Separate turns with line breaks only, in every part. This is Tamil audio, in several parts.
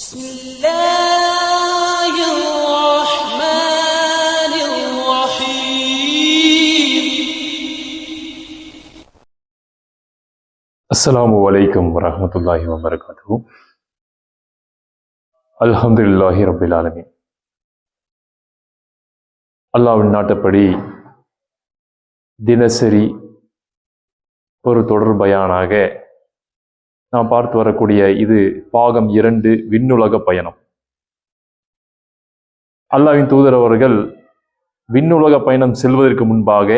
بسم الله الرحمن الرحيم.
السلام عليكم ورحمة الله وبركاته. الحمد لله رب العالمين. அல்லாஹ்வின் நாட்டப்படி தினசரி ஒரு தொடர் பயானாக நாம் பார்த்து வரக்கூடிய இது பாகம் 2 விண்ணுலக பயணம். அல்லாஹ்வின் தூதர் அவர்கள் விண்ணுலக பயணம் செல்வதற்கு முன்பாக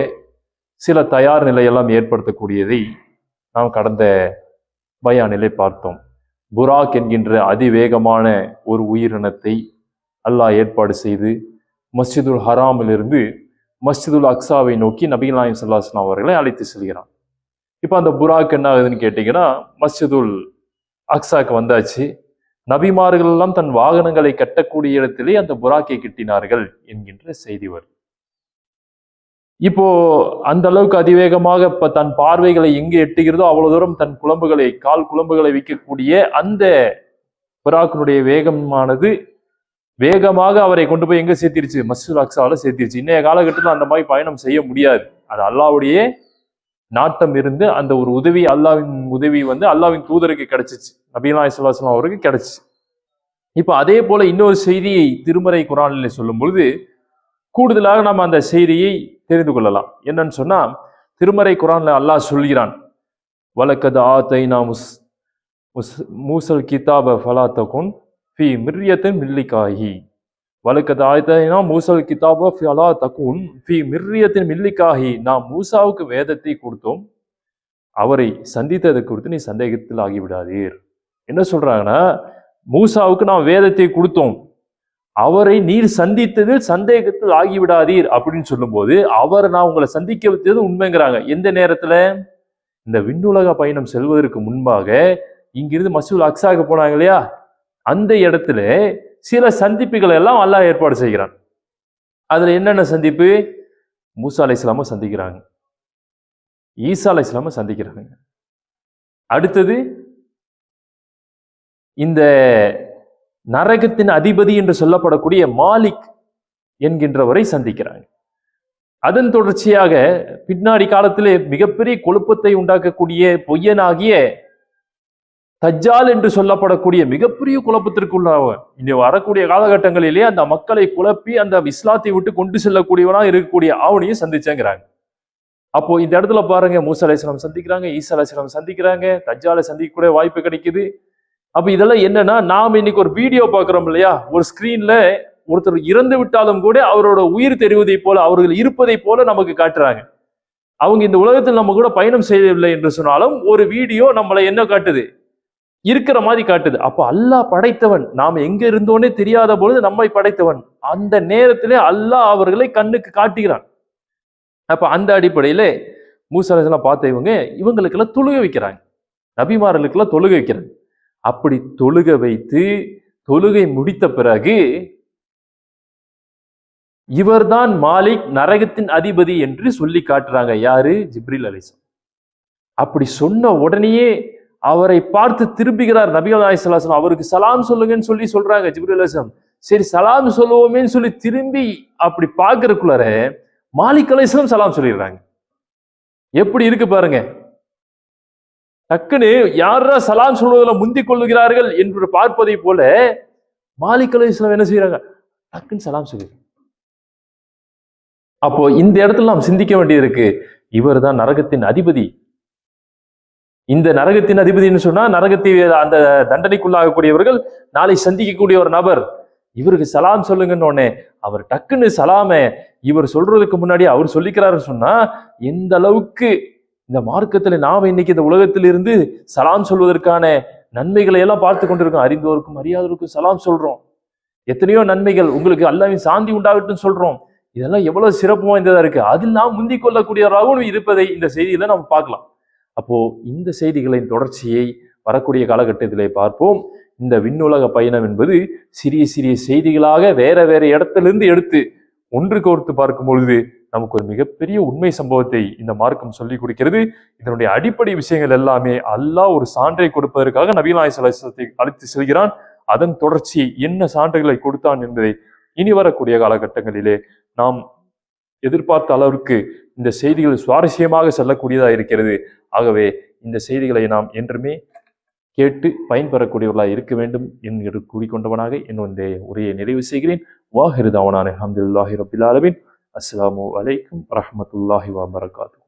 சில தயார் நிலையெல்லாம் ஏற்படுத்தக்கூடியதை நாம் கடந்த பயானிலே பார்த்தோம். புராக் என்கின்ற அதிவேகமான ஒரு உயிரினத்தை அல்லாஹ் ஏற்பாடு செய்து மஸ்ஜிதுல் ஹராமிலிருந்து மஸ்ஜிதுல் அக்ஸாவை நோக்கி நபிகள் நாயகம் ஸல்லல்லாஹு அலைஹி வஸல்லம் அவர்களை அழைத்து செல்கிறான். இப்போ அந்த புராக் என்ன ஆகுதுன்னு கேட்டீங்கன்னா, மஸ்ஜிதுல் அக்ஸாக்கு வந்தாச்சு. நபிமார்கள் எல்லாம் தன் வாகனங்களை கட்டக்கூடிய இடத்திலே அந்த புராக்கை கட்டினார்கள் என்கின்ற செய்தி வரும். இப்போ அந்த அளவுக்கு அதிவேகமாக இப்ப தன் பார்வைகளை எங்கு எட்டுகிறதோ அவ்வளவு தூரம் தன் கால் குழம்புகளை வைக்கக்கூடிய அந்த புராக்கினுடைய வேகமானது வேகமாக அவரை கொண்டு போய் எங்க சேர்த்திருச்சு? மஸ்ஜிதுல் அக்ஸாவில் சேர்த்திருச்சு. இன்றைய காலகட்டத்தில் அந்த மாதிரி பயணம் செய்ய முடியாது. அது அல்லாஹ்வுடைய நாட்டம் இருந்து அந்த ஒரு உதவி, அல்லாஹ்வின் உதவி அல்லாஹ்வின் தூதருக்கு கிடைச்சிச்சு, நபிகள் நாயகம் ஸல்லல்லாஹு அலைஹி வஸல்லம் அவருக்கு கிடைச்சிச்சு. இப்போ அதே போல இன்னொரு செய்தியை திருமறை குர்ஆனில் சொல்லும் பொழுது கூடுதலாக நாம் அந்த செய்தியை தெரிந்து கொள்ளலாம். என்னன்னு சொன்னா, திருமறை குர்ஆன்ல அல்லாஹ் சொல்கிறான், வலக்கத் ஆதைனா மூசல் கிதாப ஃபலா தகுன் ஃபீ மிர்யத்தின் மில்லிகாஹி. வலக்கத் ஆதைனா மூசல் கிதாப ஃபலா தகுன் ஃபீ மிர்யத்தின் மில்லிகாஹி. நாம் மூசாவுக்கு வேதத்தை கொடுத்தோம், அவரை சந்தித்ததை குறித்து நீ சந்தேகத்தில் ஆகிவிடாதீர். என்ன சொல்றாங்கன்னா, மூசாவுக்கு நாம் வேதத்தை கொடுத்தோம், அவரை நீர் சந்தித்ததில் சந்தேகத்தில் ஆகிவிடாதீர் அப்படின்னு சொல்லும் போது அவர் நான் உங்களை சந்திக்க வைத்தது உண்மைங்கிறாங்க. எந்த நேரத்துல? இந்த விண்ணுலக பயணம் செல்வதற்கு முன்பாக இங்கிருந்து மஸ்ஜிதுல் அக்ஸாவுக்கு போனாங்க இல்லையா, அந்த இடத்துல சில சந்திப்புகளை எல்லாம் அல்லாஹ் ஏற்பாடு செய்கிறான். அதுல என்னென்ன சந்திப்பு? மூசா அலைஹிஸ்ஸலாமை சந்திக்கிறாங்க, ஈசா அலைஹிஸ்ஸலாமை சந்திக்கிறாங்க. அடுத்தது இந்த நரகத்தின் அதிபதி என்று சொல்லப்படக்கூடிய மாலிக் என்கின்றவரை சந்திக்கிறாங்க. அதன் தொடர்ச்சியாக பின்னாடி காலத்திலே மிகப்பெரிய குழப்பத்தை உண்டாக்கக்கூடிய பொய்யனாகிய தஜ்ஜால் என்று சொல்லப்படக்கூடிய மிகப்பெரிய குழப்பத்திற்குள்ளாக இனி வரக்கூடிய காலகட்டங்களிலே அந்த மக்களை குழப்பி அந்த இஸ்லாத்தை விட்டு கொண்டு செல்லக்கூடியவனா இருக்கக்கூடிய அவனையும் சந்திச்சேங்கிறாங்க. அப்போ இந்த இடத்துல பாருங்க, மூசா அலைஹிஸ்ஸலாம் சந்திக்கிறாங்க, ஈசா அலைஹிஸ்ஸலாம் சந்திக்கிறாங்க, தஜ்ஜாலை சந்திக்கக்கூடிய வாய்ப்பு கிடைக்குது. அப்ப இதெல்லாம் என்னன்னா, நாம் இன்னைக்கு ஒரு வீடியோ பார்க்கிறோம் இல்லையா, ஒரு ஸ்கிரீன்ல ஒருத்தர் இறந்து விட்டாலும் கூட அவரோட உயிர் தெரிவதை போல, அவர்கள் இருப்பதை போல நமக்கு காட்டுறாங்க. அவங்க இந்த உலகத்தில் நம்ம கூட பயணம் செய்யவில்லை என்று சொன்னாலும் ஒரு வீடியோ நம்மளை என்ன காட்டுது? இருக்கிற மாதிரி காட்டுது. அப்ப அல்லாஹ் படைத்தவன், நாம் எங்க இருந்தோன்னே தெரியாத பொழுது நம்மை படைத்தவன், அந்த நேரத்திலே அல்லாஹ் அவர்களை கண்ணுக்கு காட்டுகிறான். அப்ப அந்த அடிப்படையில மூசா அலைஹிஸ்ஸலாம் பார்த்த இவங்களுக்கெல்லாம் தொழுகை வைக்கிறாங்க, நபிமார்களுக்கெல்லாம் தொழுகை வைக்கிறாங்க. அப்படி தொழுக வைத்து தொழுகை முடித்த பிறகு இவர்தான் மாலிக், நரகத்தின் அதிபதி என்று சொல்லி காட்டுறாங்க. யாரு? ஜிப்ரீல் அலைஹிஸ்ஸலாம். அப்படி சொன்ன உடனேயே அவரை பார்த்து திரும்புகிறார் நபிகள் நாயகம் ஸல்லல்லாஹு அலைஹி வஸல்லம். அவருக்கு சலாம் சொல்லுங்கன்னு சொல்லி சொல்றாங்க ஜிப்ரீல் அலைஹிஸ்ஸலாம். சரி சலாம் சொல்லுவோமேன்னு சொல்லி திரும்பி அப்படி பார்க்கறதுக்குள்ளார மாலிக் அலைஹிஸ்ஸலாம் சலாம் சொல்லிடுறாங்க. எப்படி இருக்கு பாருங்க. டக்குன்னு யாரா சலாம் சொல்வதில் முந்திக் கொள்ளுகிறார்கள் என்று பார்ப்பதை போல மாலிக் அலைஹிஸ்ஸலாம் என்ன செய்யறாங்க? டக்குன்னு சலாம் சொல்லிடுறாங்க. அப்போ இந்த இடத்துல நாம் சிந்திக்க வேண்டியது இருக்கு, இவர் தான் நரகத்தின் அதிபதி. இந்த நரகத்தின் அதிபதினு சொன்னா நரகத்தை அந்த தண்டனைக்குள்ளாகக்கூடியவர்கள் நாளை சந்திக்கக்கூடிய ஒரு நபர். இவருக்கு சலாம் சொல்லுங்கன்னு உடனே அவர் டக்குன்னு சலாம இவர் சொல்றதுக்கு முன்னாடி அவர் சொல்லிக்கிறாருன்னு சொன்னா எந்த அளவுக்கு இந்த மார்க்கத்துல நாம இன்னைக்கு இந்த உலகத்தில் இருந்து சலாம் சொல்வதற்கான நன்மைகளை எல்லாம் பார்த்து கொண்டிருக்கோம். அறிந்தோருக்கும் அறியாதோருக்கும் சலாம் சொல்றோம், எத்தனையோ நன்மைகள், உங்களுக்கு அல்லாஹ்வின் சாந்தி உண்டாகட்டும் சொல்றோம். இதெல்லாம் எவ்வளவு சிறப்பு வாய்ந்ததா இருக்கு. அதில் நாம் முந்திக் கொள்ளக்கூடியவராகவும் இருப்பதை இந்த செய்தியில நம்ம பார்க்கலாம். அப்போ இந்த செய்திகளின் தொடர்ச்சியை வரக்கூடிய காலகட்டத்திலே பார்ப்போம். இந்த விண்ணுலக பயணம் என்பது சிறிய சிறிய செய்திகளாக வேற வேற இடத்திலிருந்து எடுத்து ஒன்று கோர்த்து பார்க்கும் பொழுது நமக்கு ஒரு மிகப்பெரிய உண்மை சம்பவத்தை இந்த மார்க்கம் சொல்லி கொடுக்கிறது. இதனுடைய அடிப்படை விஷயங்கள் எல்லாமே அல்லாஹ் ஒரு சான்றை கொடுப்பதற்காக நபிகள் நாயகம் ஸல்லல்லாஹு அலைஹி வஸல்லம் அழைத்து செல்கிறான். அதன் தொடர்ச்சி என்ன சான்றுகளை கொடுத்தான் என்பதை இனி வரக்கூடிய காலகட்டங்களிலே நாம் எதிர்பார்த்த அளவிற்கு இந்த செய்திகள் சுவாரஸ்யமாக செல்லக்கூடியதாக இருக்கிறது. ஆகவே இந்த செய்திகளை நாம் என்றுமே கேட்டு பயன்பெறக்கூடியவர்களாக இருக்க வேண்டும் என்று கூறிக்கொண்டவனாக இந்த உரையை நிறைவு செய்கிறேன். வாஹிரு தாவனான அல்ஹம்துலில்லாஹி ரப்பில் ஆலமீன். அஸ்ஸலாமு அலைக்கும் வரஹ்மத்துல்லாஹி வபரகாத்துஹு.